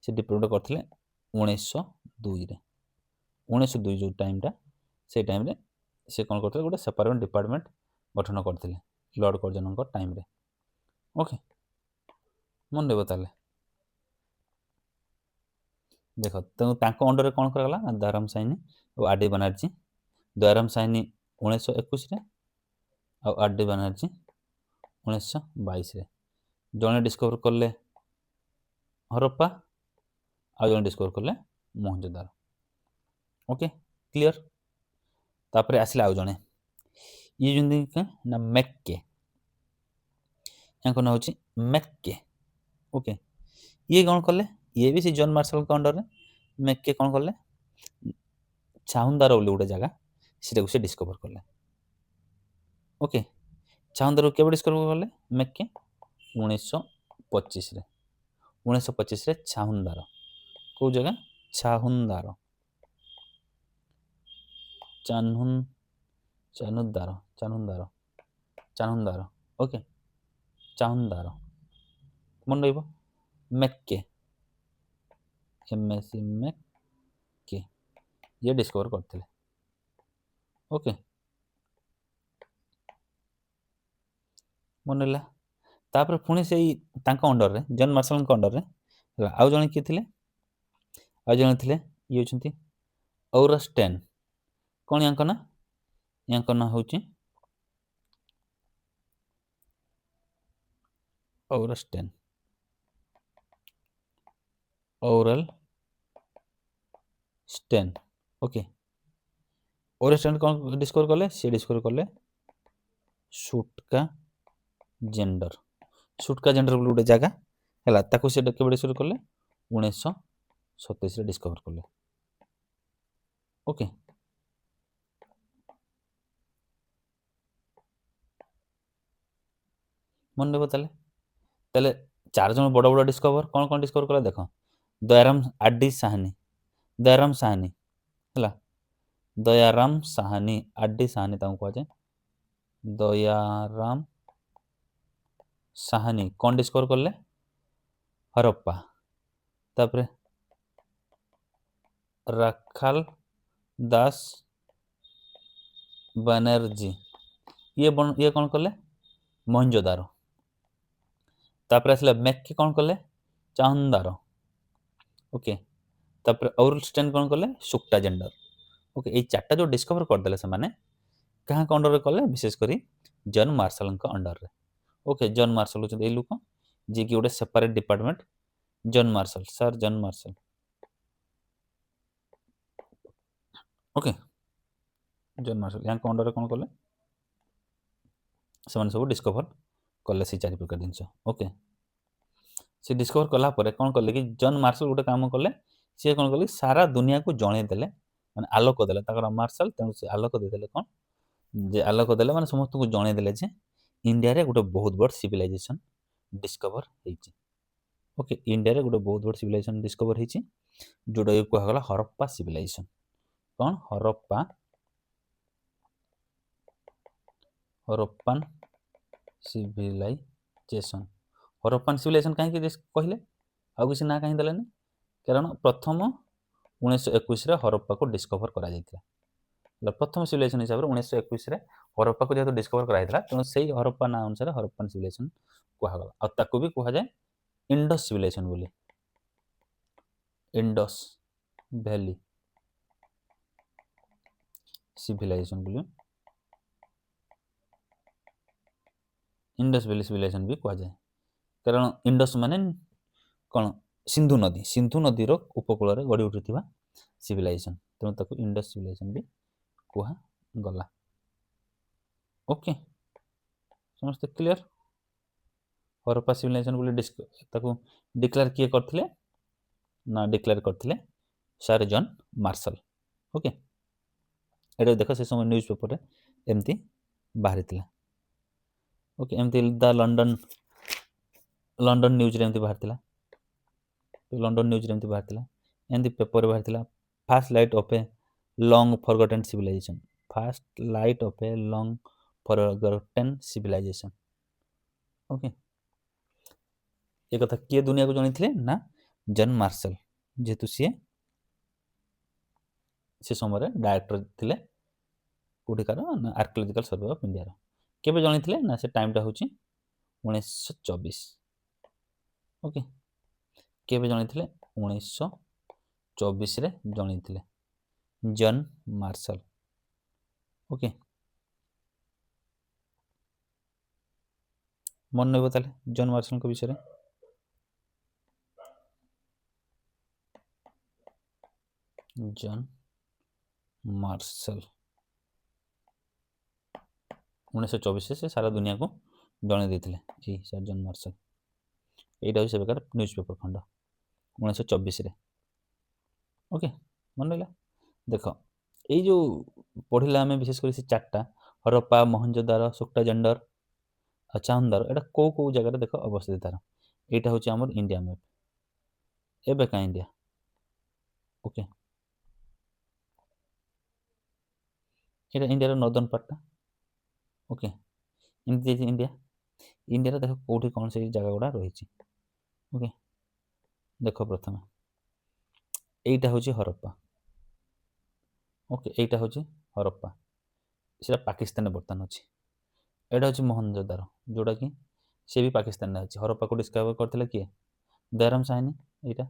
ସେ ଡିପାର୍ଟମେଣ୍ଟ କରିଥିଲେ 1902ରେ 1902 ଯେଉଁ ଟାଇମ୍ଟା ସେଇ ଟାଇମ୍ରେ ସେ କ'ଣ କରିଥିଲେ ଗୋଟେ ସେପାରେଟ୍ ଡିପାର୍ଟମେଣ୍ଟ ଗଠନ କରିଥିଲେ ଲର୍ଡ଼ କର୍ଜନଙ୍କ ଟାଇମ୍ରେ ଓକେ ମନେ ରହିବ ତାହେଲେ ଦେଖ ତେଣୁ ତାଙ୍କ ଅଣ୍ଡରରେ କ'ଣ କରାଗଲା ନା ଦୟାରାମ ସାଇନି ଆଉ ଆର୍.ଡି. ବାନାର୍ଜୀ ଦୟାରାମ ସାଇନି 1921ରେ ଆଉ ଆର୍.ଡି. ବାନାର୍ଜୀ 1922ରେ ଜଣେ ଡିସ୍କଭର କଲେ ହରପ୍ପା ଆଉ ଜଣେ ଡିସ୍କଭର କଲେ ମୋହନଜୋଦାରୋ ଓକେ କ୍ଲିଅର ତାପରେ ଆସିଲା ଆଉ ଜଣେ ଇଏ ଯେମିତି ନା ମେକ୍କେ ୟାଙ୍କ ନାଁ ହେଉଛି ମେକ୍କେ ଓକେ ଇଏ କ'ଣ କଲେ ଇଏ ବି ସେ ଜନ୍ ମାର୍ଶାଲଙ୍କ ଅଣ୍ଡରରେ ମେକ୍କେ କ'ଣ କଲେ ଚାହୁନ୍ଦାର ବୋଲି ଗୋଟେ ଜାଗା ସେଟାକୁ ସେ ଡିସ୍କଭର କଲେ ଓକେ ଚାହୁନ୍ଦାରକୁ କେବେ ଡିସ୍କଭର କଲେ ମେକ୍କେ 1925ରେ ଚାହୁନ୍ଦାର କେଉଁ ଜାଗା ଚାହୁନ୍ଦାର ଚାହୁନ୍ଦାର ଓକେ ଚାହୁନ୍ଦାର ମନେ ରହିବ ମେକ୍କେ ମେକ୍କେ ଇଏ ଡିସ୍କଭର କରିଥିଲେ ଓକେ ମନେ ରହିଲା ତାପରେ ପୁଣି ସେଇ ତାଙ୍କ ଅଣ୍ଡରରେ ଜନ୍ ମାର୍ଶାଲଙ୍କ ଅଣ୍ଡରରେ ହେଲା ଆଉ ଜଣେ କିଏ ଥିଲେ ଆଉ ଜଣେ ଥିଲେ ଇଏ ହେଉଛନ୍ତି ଔରଷ୍ଟେନ୍ କ'ଣ ୟାଙ୍କ ନାଁ ହେଉଛି ଔରଷ୍ଟେନ୍ ଓକେ ଔରଷ୍ଟେନ୍ କ'ଣ ଡିସ୍କଭର କଲେ ସେ ଡିସ୍କଭର କଲେ ସୁଟକା ଜେଣ୍ଡର ବୋଲି ଗୋଟେ ଜାଗା ହେଲା ତାକୁ ସେ କେବେ ଡିସ୍କଭର କଲେ 1927ରେ ଡିସ୍କଭର କଲେ ଓକେ ମନେ ରହିବ ତାହେଲେ ଚାରିଜଣ ବଡ଼ ବଡ଼ ଡିସ୍କଭର କ'ଣ ଡିସ୍କଭର କଲେ ଦେଖ ଦୟାରାମ ଆଡି ସାହାନୀ, ଦୟାରାମ ସାହାନୀ ହେଲା, ଦୟାରାମ ସାହାନୀ, ଆଡି ସାହାନୀ ତାଙ୍କୁ କୁହାଯାଏ। ଦୟାରାମ ସାହାନୀ କ'ଣ ଡିସ୍କଭର କଲେ? ହରପ୍ପା। ତାପରେ ରାଖାଲ ଦାସ ବାନାର୍ଜୀ, ଇଏ କ'ଣ କଲେ? ମହେଞ୍ଜୋଦାରୋ। ତାପରେ ଆସିଲା ମେକ୍କି କ'ଣ କଲେ? ଚାହନ୍ଦାର। ଓକେ, ତାପରେ ଅରୁଲଷ୍ଟେନ୍ କ'ଣ କଲେ? ସୁକ୍ତା ଜେଣ୍ଡର। ଓକେ, ଏଇ ଚାରିଟା ଯେଉଁ ଡିସ୍କଭର କରିଦେଲେ ସେମାନେ କାହାଙ୍କ ଅଣ୍ଡରରେ କଲେ? ବିଶେଷ କରି ଜନ୍ ମାର୍ଶାଲଙ୍କ ଅଣ୍ଡରରେ। ଓକେ, ଜନ୍ ମାର୍ଶାଲ ହେଉଛନ୍ତି ଏଇ ଲୋକ ଯିଏକି ଗୋଟେ separate department. John Marshall, sir John Marshall. Okay, John Marshall ୟାଙ୍କ ଅଣ୍ଡରରେ କ'ଣ କଲେ? ସେମାନେ ସବୁ ଡିସ୍କଭର କଲେ ସେଇ ଚାରି ପ୍ରକାର ଜିନିଷ। ଓକେ, ସେ ଡିସ୍କଭର କଲା ପରେ କ'ଣ କଲେ କି ଜନ୍ ମାର୍ଶାଲ ଗୋଟେ କାମ କଲେ, ସିଏ କ'ଣ କଲେ ସାରା ଦୁନିଆକୁ ଜଣେଇ ଦେଲେ, ମାନେ ଆଲୋକ ଦେଲେ। ତାଙ୍କର ମାର୍ଶାଲ, ତେଣୁ ସେ ଆଲୋକ ଦେଇଦେଲେ କ'ଣ? ଯେ ଆଲୋକ ଦେଲେ ମାନେ ସମସ୍ତଙ୍କୁ ଜଣେଇ ଦେଲେ ଯେ ଇଣ୍ଡିଆରେ ଗୋଟେ ବହୁତ ବଡ଼ ସିଭିଲାଇଜେସନ ଡିସ୍କଭର ହେଇଛି। ଓକେ, ଇଣ୍ଡିଆରେ ଗୋଟେ ବହୁତ ବଡ଼ ସିଭିଲାଇଜେସନ ଡିସ୍କଭର ହେଇଛି, ଯୋଉଟାକି କୁହାଗଲା ହରପ୍ପା ସିଭିଲାଇଜେସନ। କ'ଣ? ହରପ୍ପାନ ସିଭିଲାଇଜେସନ। ହରପ୍ପାନ ସିଭିଲାଇଜେସନ କାହିଁକି କହିଲେ? ଆଉ କିଛି ନାଁ କାହିଁ ଦେଲେନି? କାରଣ ପ୍ରଥମ 1921ରେ ହରପ୍ପାକୁ ଡିସ୍କଭର କରାଯାଇଥିଲା। ପ୍ରଥମ ସିଭିଲାଇଜେସନ ହିସାବରେ 1921ରେ ହରପ୍ପାକୁ ଯେହେତୁ ଡିସ୍କଭର କରାଯାଇଥିଲା, ତେଣୁ ସେଇ ହରପ୍ପା ନାଁ ଅନୁସାରେ ହରପ୍ପାନ ସିଭିଲାଇଜେସନ କୁହାଗଲା। ଆଉ ତାକୁ ବି କୁହାଯାଏ ଇଣ୍ଡସ୍ ସିଭିଲାଇଜେସନ ବୋଲି। ଇଣ୍ଡସ୍ ଭ୍ୟାଲି ସିଭିଲାଇଜେସନ ବୋଲି, ଇଣ୍ଡସ୍ ଭ୍ୟାଲି ସିଭିଲାଇଜେସନ ବି କୁହାଯାଏ। କାରଣ ଇଣ୍ଡସ୍ ମାନେ କ'ଣ? ସିନ୍ଧୁ ନଦୀ, ସିନ୍ଧୁ ନଦୀର ଉପକୂଳରେ ଗଢ଼ି ଉଠିଥିବା ସିଭିଲାଇଜେସନ, ତେଣୁ ତାକୁ ଇଣ୍ଡସ୍ ସିଭିଲାଇଜେସନ ବି କୁହାଗଲା। ଓକେ, ସମସ୍ତେ କ୍ଲିୟର? ହରପ୍ପା ସିଭିଲାଇଜେସନ ବୋଲି ତାକୁ ଡିକ୍ଲେୟାର କିଏ କରିଥିଲେ? ନା, ଡିକ୍ଲେୟାର କରିଥିଲେ ସାର୍ ଜନ୍ ମାର୍ଶାଲ। ଓକେ, ଏଇଟା ଦେଖ ସେ ସମୟ ନ୍ୟୁଜ୍ ପେପରରେ ଏମିତି ବାହାରିଥିଲା। ଓକେ, ଏମିତି ଦ ଲଣ୍ଡନ ନ୍ୟୁଜ୍ରେ ଏମିତି ବାହାରିଥିଲା, ଲଣ୍ଡନ ନ୍ୟୁଜ୍ରେ ଏମିତି ବାହାରିଥିଲା, ଏମିତି ପେପରରେ ବାହାରିଥିଲା। First light of a long forgotten civilisation, first light of a long forgotten civilisation. Okay, ଏ କଥା କିଏ ଦୁନିଆକୁ ଜଣେଇଥିଲେ? ନା, ଜନ୍ ମାର୍ଶାଲ, ଯେହେତୁ ସିଏ ସେ ସମୟରେ ଡାଇରେକ୍ଟର ଥିଲେ କୋଉଠିକାର? ନା, ଆର୍କିଓଲୋଜିକାଲ ସର୍ଭେ ଅଫ୍ ଇଣ୍ଡିଆର। କେବେ ଜଣେଇଥିଲେ? ନା, ସେ ଟାଇମଟା ହେଉଛି 1924। ଓକେ, କେବେ ଜଣେଇଥିଲେ? 1924ରେ ଜଣେଇଥିଲେ ଜନ୍ ମାର୍ଶାଲ। ଓକେ, ମନେ ରହିବ ତାହେଲେ ଜନ୍ ମାର୍ଶାଲଙ୍କ ବିଷୟରେ। ଜନ୍ ମାର୍ଶାଲ 1924ରେ ସେ ସାରା ଦୁନିଆକୁ ଜଣେଇ ଦେଇଥିଲେ ଏଇ ସାର୍ ଜନ୍ ମାର୍ଶାଲ। ଏଇଟା ହେଉଛି ସେ ପ୍ରକାର ନ୍ୟୁଜ୍ ପେପର ଖଣ୍ଡ 1924ରେ। ଓକେ, ମନେ ରହିଲା? ଦେଖ, ଏଇ ଯେଉଁ ପଢ଼ିଲା ଆମେ ବିଶେଷ କରି ସେ ଚାରିଟା ହରପ୍ପା, ମହେଞ୍ଜୋଦାରୋ, ସୁକ୍ତା ଜେଣ୍ଡର ଆଉ ଚାହନ୍ଦାର, ଏଇଟା କେଉଁ କେଉଁ ଜାଗାରେ ଦେଖ ଅବସ୍ଥିତ ତାର। ଏଇଟା ହେଉଛି ଆମର ଇଣ୍ଡିଆ ମ୍ୟାପ୍, ଏବେକା ଇଣ୍ଡିଆ। ଓକେ, ଏଇଟା ଇଣ୍ଡିଆର ନର୍ଦର୍ନ ପାର୍ଟଟା। ଓକେ, ଏମିତି ଦେଇଛି ଇଣ୍ଡିଆ। ଇଣ୍ଡିଆରେ ଦେଖ କେଉଁଠି କ'ଣ ସେଇ ଜାଗା ଗୁଡ଼ା ରହିଛି। ଓକେ, ଦେଖ ପ୍ରଥମେ এইটা ହେଉଛି ହରପ୍ପା। ଓକେ, এইଟା ହେଉଛି ହରପ୍ପା, ସେଟା ପାକିସ୍ତାନରେ ବର୍ତ୍ତମାନ ଅଛି। ଏଇଟା ହେଉଛି ମହେଞ୍ଜୋଦାରୋ, ଯେଉଁଟାକି ସେ ବି ପାକିସ୍ତାନରେ ଅଛି। ହରପ୍ପାକୁ ଡିସ୍କଭର କରିଥିଲେ କିଏ? ଦୟାରାମ ସାହାନୀ। ଏଇଟା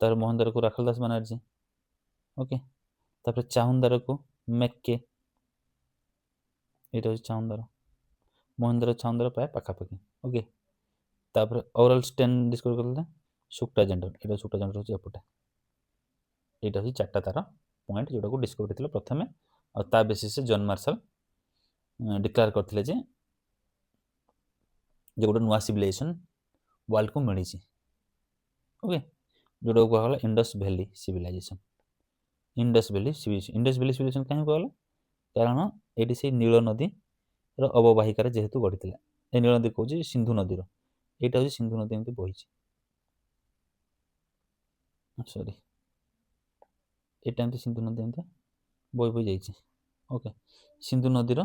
ତାପରେ ମହେଞ୍ଜୋଦାରୋକୁ ରାଖାଲ ଦାସ ବାନାର୍ଜୀ। ଓକେ, ତାପରେ ଚାହୁନ୍ଦାରୋକୁ ମେକ୍କେ, ଏଇଟା ହେଉଛି ଚାହୁନ୍ଦାରୋ। ମହେନ୍ଦ୍ର ଚାହୁନ୍ଦାରୋ ପ୍ରାୟ ପାଖାପାଖି। ଓକେ, ତାପରେ ଅରୁଲଷ୍ଟେନ୍ ଡିସ୍କଭର କରିଥିଲେ ସୁକ୍ତା ଜେଣ୍ଡର, ଏଇଟା ସୁକ୍ତା ଜେଣ୍ଡର ହେଉଛି ଏପଟେ। এইটা ହେଉଛି ଚାରିଟା ତାର ପଏଣ୍ଟ ଯେଉଁଟାକୁ ଡିସ୍କଭର କରିଥିଲେ ପ୍ରଥମେ, ଆଉ ତା ବେସିସ୍ରେ ଜନ୍ ମାର୍ଶାଲ ଡିକ୍ଲେୟାର କରିଥିଲେ ଯେ ଗୋଟେ ନୂଆ ସିଭିଲାଇଜେସନ ୱାର୍ଲଡକୁ ମିଳିଛି। ଓକେ, ଯେଉଁଟାକୁ କୁହାଗଲା Indus valley civilisation. Indus valley civilisation କାହିଁକି କୁହାଗଲା? କାରଣ ଏଇଠି ସେଇ ନୀଳ ନଦୀର ଅବବାହିକାରେ ଯେହେତୁ ଗଢ଼ିଥିଲା। ଏ ନୀଳ ନଦୀ କହୁଛି ସିନ୍ଧୁ ନଦୀର, ଏଇଟା ହେଉଛି ସିନ୍ଧୁ ନଦୀ ଏମିତି ବହିଛି। ସରି ଏଇଟା ଏମିତି ସିନ୍ଧୁ ନଦୀ ଏମିତି ବହି ବହି ଯାଇଛି। ଓକେ, ସିନ୍ଧୁ ନଦୀର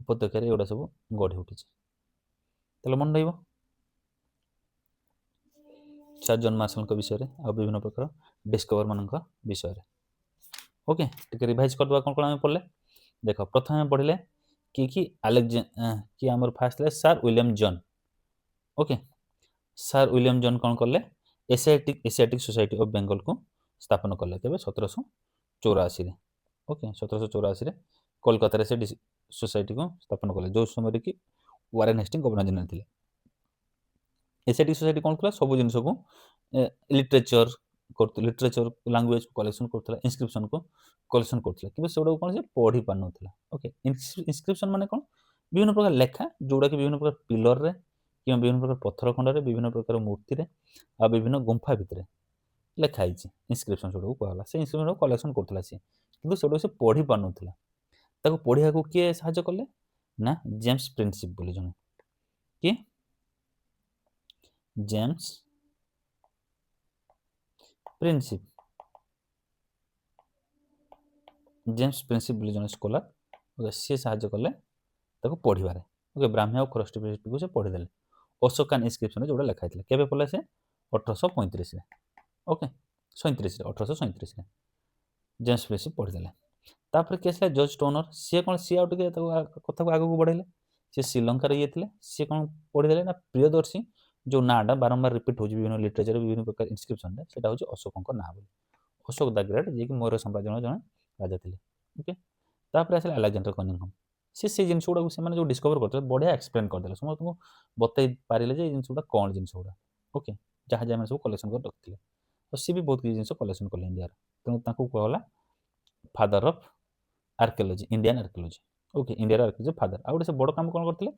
ଉପତ୍ୟକାରେ ଏଗୁଡ଼ା ସବୁ ଗଢ଼ି ଉଠିଛି। ତାହେଲେ ମନେ ରହିବ ସାର୍ ଜନ୍ ମାର୍ଶାଲଙ୍କ ବିଷୟରେ ଆଉ ବିଭିନ୍ନ ପ୍ରକାର ଡିସ୍କଭର ମାନଙ୍କ ବିଷୟରେ। ଓକେ, ଟିକେ ରିଭାଇଜ କରିଦେବା କ'ଣ କ'ଣ ଆମେ ପଢ଼ିଲେ। ଦେଖ ପ୍ରଥମେ ଆମେ ପଢ଼ିଲେ କି ଆମର ଫାଷ୍ଟ ଥିଲେ ସାର୍ ୱିଲିୟମ ଜନ୍। ଓକେ, ସାର୍ ୱିଲିୟମ ଜନ୍ କ'ଣ କଲେ, ଏସିଆଟିକ୍ ସୋସାଇଟି ଅଫ୍ ବେଙ୍ଗଲକୁ ସ୍ଥାପନ କଲେ କେବେ 1784। ଓକେ, 1784 କୋଲକାତାରେ ସେ ସୋସାଇଟିକୁ ସ୍ଥାପନ କଲେ, ଯେଉଁ ସମୟରେ କି ୱାରେନ୍ ହେଷ୍ଟିଙ୍ଗ ଗଭର୍ଣ୍ଣର ଜେନେରାଲ ଥିଲେ। ଏସିଆଟିକ୍ ସୋସାଇଟି କ'ଣ ଥିଲା, ସବୁ ଜିନିଷକୁ ଲିଟରେଚର ଲାଙ୍ଗୁଏଜ କଲେକ୍ସନ କରୁଥିଲା, ଇନସ୍କ୍ରିପସନକୁ କଲେକ୍ସନ କରୁଥିଲା, କିନ୍ତୁ ସେଗୁଡ଼ାକୁ କ'ଣ ସେ ପଢ଼ି ପାରୁନଥିଲା। ଓକେ, ଇନସ୍କ୍ରିପସନ ମାନେ କ'ଣ, ବିଭିନ୍ନ ପ୍ରକାର ଲେଖା ଯେଉଁଟାକି ବିଭିନ୍ନ ପ୍ରକାର ପିଲରରେ କିମ୍ବା ବିଭିନ୍ନ ପ୍ରକାର ପଥର ଖଣ୍ଡରେ, ବିଭିନ୍ନ ପ୍ରକାର ମୂର୍ତ୍ତିରେ ଆଉ ବିଭିନ୍ନ ଗୁମ୍ଫା ଭିତରେ ଲେଖା ହେଇଛି, ଇନସ୍କ୍ରିପସନ ସେଗୁଡ଼ାକୁ କୁହାଗଲା। ସେ ଇନସ୍କ୍ରିପସନକୁ କଲେକ୍ସନ କରୁଥିଲା ସିଏ, କିନ୍ତୁ ସେଗୁଡ଼ାକୁ ସେ ପଢ଼ି ପାରୁନଥିଲା। ତାକୁ ପଢ଼ିବାକୁ କିଏ ସାହାଯ୍ୟ କଲେ ନା ଜେମ୍ସ ପ୍ରିନ୍ସିପ ବୋଲି ଜଣେ, କିଏ ଜେମ୍ସ ପ୍ରିନ୍ସିପ ବୋଲି ଜଣେ ସ୍କଲାର। ଓକେ, ସିଏ ସାହାଯ୍ୟ କଲେ ତାକୁ ପଢ଼ିବାରେ। ଓକେ, ବ୍ରାହ୍ମୀ ଆଉ ଖରଷ୍ଟିକୁ ସେ ପଢ଼ିଦେଲେ ଅଶୋକାନ ଇନସ୍କ୍ରିପସନରେ ଯେଉଁଟା ଲେଖା ହେଇଥିଲା। କେବେ ପଢ଼ିଲେ ସେ 1835ରେ। Okay, 1837ରେ James ପ୍ରିନ୍ସିପ ପଢ଼ିଦେଲେ। ତାପରେ କିଏ ଆସିଲା ଜର୍ଜ ଷ୍ଟୋନର। ସିଏ କ'ଣ, ସିଏ ଆଉ ଟିକେ କଥାକୁ ଆଗକୁ ବଢ଼େଇଲେ। ସିଏ ଶ୍ରୀଲଙ୍କାର ଇଏ ଥିଲେ। ସିଏ କ'ଣ ପଢ଼ିଦେଲେ ନା ପ୍ରିୟଦର୍ଶୀ ଯେଉଁ ନାଁଟା ବାରମ୍ବାର ରିପିଟ୍ ହେଉଛି ବିଭିନ୍ନ ଲିଟରେଚର ବିଭିନ୍ନ ପ୍ରକାର ଇନସ୍କ୍ରିପସନରେ, ସେଇଟା ହେଉଛି ଅଶୋକଙ୍କ ନାଁ ବୋଲି। ଅଶୋକ ଦ ଗ୍ରେଟ୍, ଯିଏକି ମୌର୍ଯ୍ୟ ସାମ୍ରାଜ୍ୟର ଜଣେ ରାଜା ଥିଲେ। ଓକେ, ତାପରେ ଆସିଲା ଆଲେକ୍ଜାଣ୍ଡର କନିଂହାମ। ସେ ସେଇ ଜିନିଷ ଗୁଡ଼ାକୁ ସେମାନେ ଯେଉଁ ଡିସ୍କଭର କରିଥିଲେ ବଢ଼ିଆ ଏକ୍ସପ୍ଲେନ୍ କରିଦେଲେ, ସମସ୍ତଙ୍କୁ ବତେଇ ପାରିଲେ ଯେ ଏଇ ଜିନିଷ ଗୁଡ଼ା କ'ଣ ଜିନିଷ ଗୁଡ଼ା। ଓକେ, ଯାହା ଯାହା ସବୁ କଲେକ୍ସନ କରି ରଖିଥିଲେ। ଆଉ ସିଏ ବି ବହୁତ କିଛି ଜିନିଷ କଲେକ୍ସନ କଲେ ଇଣ୍ଡିଆର, ତେଣୁ ତାଙ୍କୁ କୁହାଗଲା father of archaeology, Indian archaeology. Okay, ଇଣ୍ଡିଆର ଆର୍କିଓଲୋଜି ଫାଦର। ଆଉ ଗୋଟେ ସେ ବଡ଼ କାମ କ'ଣ କରିଥିଲେ,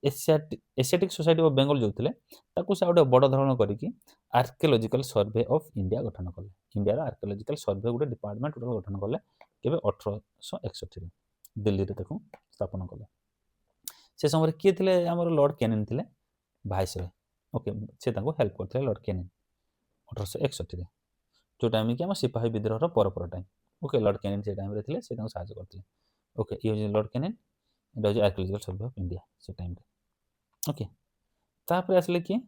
ଏସିଆଟିକ୍ ସୋସାଇଟି ଅଫ୍ ବେଙ୍ଗଲ ଯେଉଁ ଥିଲେ, ତାକୁ ସେ ଆଉ ଗୋଟେ ବଡ଼ ଧରଣ କରିକି ଆର୍କିଓଲୋଜିକାଲ ସର୍ଭେ ଅଫ୍ ଇଣ୍ଡିଆ ଗଠନ କଲେ। ଇଣ୍ଡିଆର ଆର୍କିଓଲୋଜିକାଲ ସର୍ଭେ ଗୋଟେ ଡିପାର୍ଟମେଣ୍ଟ ଗୋଟେ ଗଠନ କଲେ କେବେ 1861ରେ ଦିଲ୍ଲୀରେ ତାକୁ ସ୍ଥାପନ କଲେ। ସେ ସମୟରେ କିଏ ଥିଲେ, ଆମର ଲର୍ଡ କେନିନ୍ ଥିଲେ ଭାଇସରୟ। ଓକେ, ସେ ତାଙ୍କୁ ହେଲ୍ପ କରିଥିଲେ ଲର୍ଡ କେନିନ୍ 1861ରେ, ଯେଉଁ ଟାଇମ୍ କି ଆମ ସିପାହୀ ବିଦ୍ରୋହର ପରପର ଟାଇମ୍। ଓକେ, ଲର୍ଡ କେନିନ୍ ସେ ଟାଇମ୍ରେ ଥିଲେ, ସେ ତାଙ୍କୁ ସାହାଯ୍ୟ କରିଥିଲେ। ଓକେ, ଇଏ ହେଉଛି ଲର୍ଡ କେନିନ୍, ଏଇଟା ହେଉଛି ଆର୍କିଓଲୋଜିକାଲ ସର୍ଭେ ଅଫ୍ ଇଣ୍ଡିଆ ସେ ଟାଇମ୍ରେ। ଓକେ, ତାପରେ ଆସିଲେ କିଏ,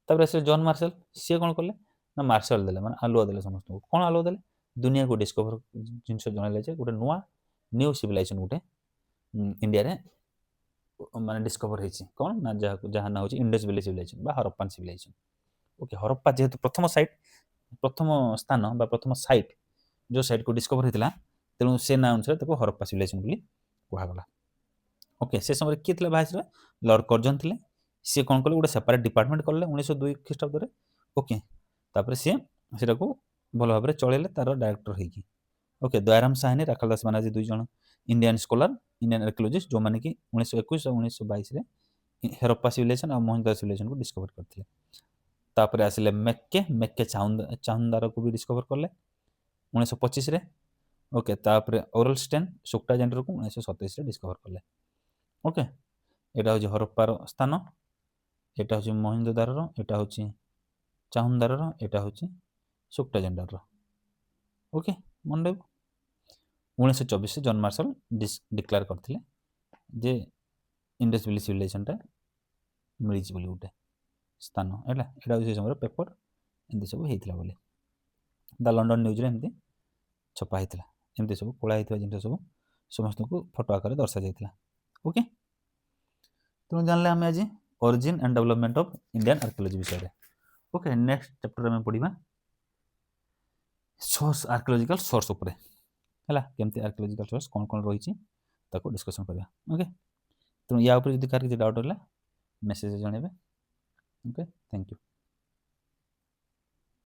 ତାପରେ ଆସିଲେ ଜନ୍ ମାର୍ଶାଲ। ସିଏ କ'ଣ କଲେ ନା ମାର୍ଶାଲ ଦେଲେ, ମାନେ ଆଲୁଅ ଦେଲେ ସମସ୍ତଙ୍କୁ। କ'ଣ ଆଲୁଅ ଦେଲେ, ଦୁନିଆକୁ ଡିସ୍କଭର ଜିନିଷ ଜଣାଇଲେ ଯେ ଗୋଟେ ନ୍ୟୁ ସିଭିଲାଇଜେସନ ଗୋଟେ ଇଣ୍ଡିଆରେ ମାନେ ଡିସ୍କଭର ହେଇଛି। କ'ଣ ନା ଯାହା ନାଁ ହେଉଛି ଇଣ୍ଡସ୍ ଭ୍ୟାଲି ସିଭିଲାଇଜେସନ ବା ହରପ୍ପାନ ସିଭିଲାଇଜେସନ। ଓକେ, ହରପ୍ପା ଯେହେତୁ ପ୍ରଥମ ସ୍ଥାନ ବା ପ୍ରଥମ ସାଇଟ୍, ଯେଉଁ ସାଇଟ୍କୁ ଡିସ୍କଭର ହେଇଥିଲା, ତେଣୁ ସେ ନାଁ ଅନୁସାରେ ତାକୁ ହରପ୍ପା ସିଭିଲାଇଜେସନ ବୋଲି କୁହାଗଲା। ଓକେ, ସେ ସମୟରେ କିଏ ଥିଲେ ଭାଇସରୟ, ଲର୍ଡ କର୍ଜନ ଥିଲେ। ସିଏ କ'ଣ କଲେ, ଗୋଟେ ସେପାରେଟ୍ ଡିପାର୍ଟମେଣ୍ଟ କଲେ 1902 ଖ୍ରୀଷ୍ଟାବ୍ଦରେ। ଓକେ, ତାପରେ ସିଏ ସେଟାକୁ ଭଲ ଭାବରେ ଚଳେଇଲେ ତାର ଡାଇରେକ୍ଟର ହେଇକି। ଓକେ, ଦୟାରାମ ସାହାନୀ, ରାଖାଲ ଦାସ ବାନାର୍ଜୀ, ଦୁଇ ଜଣ ଇଣ୍ଡିଆନ୍ ସ୍କଲାର, ଇଣ୍ଡିଆନ୍ ଆର୍କିଓଲୋଜିଷ୍ଟ, ଯେଉଁମାନେ କି 1921 ଆଉ 1922ରେ ହରପ୍ପା ସିଭିଲାଇଜେସନ ଆଉ ମହେଞ୍ଜୋଦାରୋ ସିଭିଲାଇଜେସନକୁ ଡିସ୍କଭର କରିଥିଲେ। ତାପରେ ଆସିଲେ ମେକ୍କେ ଚାହୁନ୍ଦାରକୁ ବି ଡିସ୍କଭର କଲେ 1925ରେ। ଓକେ, ତାପରେ ଓରଲଷ୍ଟେନ୍ ସୁକ୍ଟା ଜେଣ୍ଡରକୁ 1927ରେ ଡିସ୍କଭର କଲେ। ଓକେ, ଏଇଟା ହେଉଛି ହରପ୍ପାର ସ୍ଥାନ, ଏଇଟା ହେଉଛି ମହେଞ୍ଜୋଦାରୋର, ଏଇଟା ହେଉଛି ଚାହୁନ୍ଦାରର, ଏଇଟା ହେଉଛି ସୁକ୍ଟା ଜେଣ୍ଡରର। ଓକେ, ମନେ ରହିବ। 1924ରେ ଜନ୍ ମାର୍ଶାଲ ଡିକ୍ଲେୟାର କରିଥିଲେ ଯେ ଇଣ୍ଡସ୍ ଭ୍ୟାଲି ସିଭିଲାଇଜେସନଟା ମିଳିଛି ବୋଲି ଗୋଟେ ସ୍ଥାନ। ହେଲା, ଏଇଟା ହେଉଛି ସେ ସମୟରେ ପେପର ଏମିତି ସବୁ ହେଇଥିଲା ବୋଲି। ଦ ଲଣ୍ଡନ ନ୍ୟୁଜ୍ରେ ଏମିତି ଛପା ହେଇଥିଲା, ଏମିତି ସବୁ ଖୋଳା ହେଇଥିବା ଜିନିଷ ସବୁ ସମସ୍ତଙ୍କୁ ଫଟୋ ଆକାରରେ ଦର୍ଶାଯାଇଥିଲା। ଓକେ, ତେଣୁ ଜାଣିଲେ ଆମେ ଆଜି origin and development of Indian archaeology ବିଷୟରେ। ଓକେ, ନେକ୍ସଟ ଚାପ୍ଟରରେ ଆମେ ପଢ଼ିବା ସୋର୍ସ, ଆର୍କିଓଲୋଜିକାଲ ସୋର୍ସ ଉପରେ। ହେଲା, କେମିତି ଆର୍କିଓଲୋଜିକାଲ ସୋର୍ସ କ'ଣ କ'ଣ ରହିଛି ତାକୁ ଡିସ୍କସନ୍ କରିବା। ଓକେ, ତେଣୁ ୟା ଉପରେ ଯଦି କାହାର କିଛି ଡାଉଟ୍ ହେଲା ମେସେଜ ଜଣାଇବେ। Okay, thank you.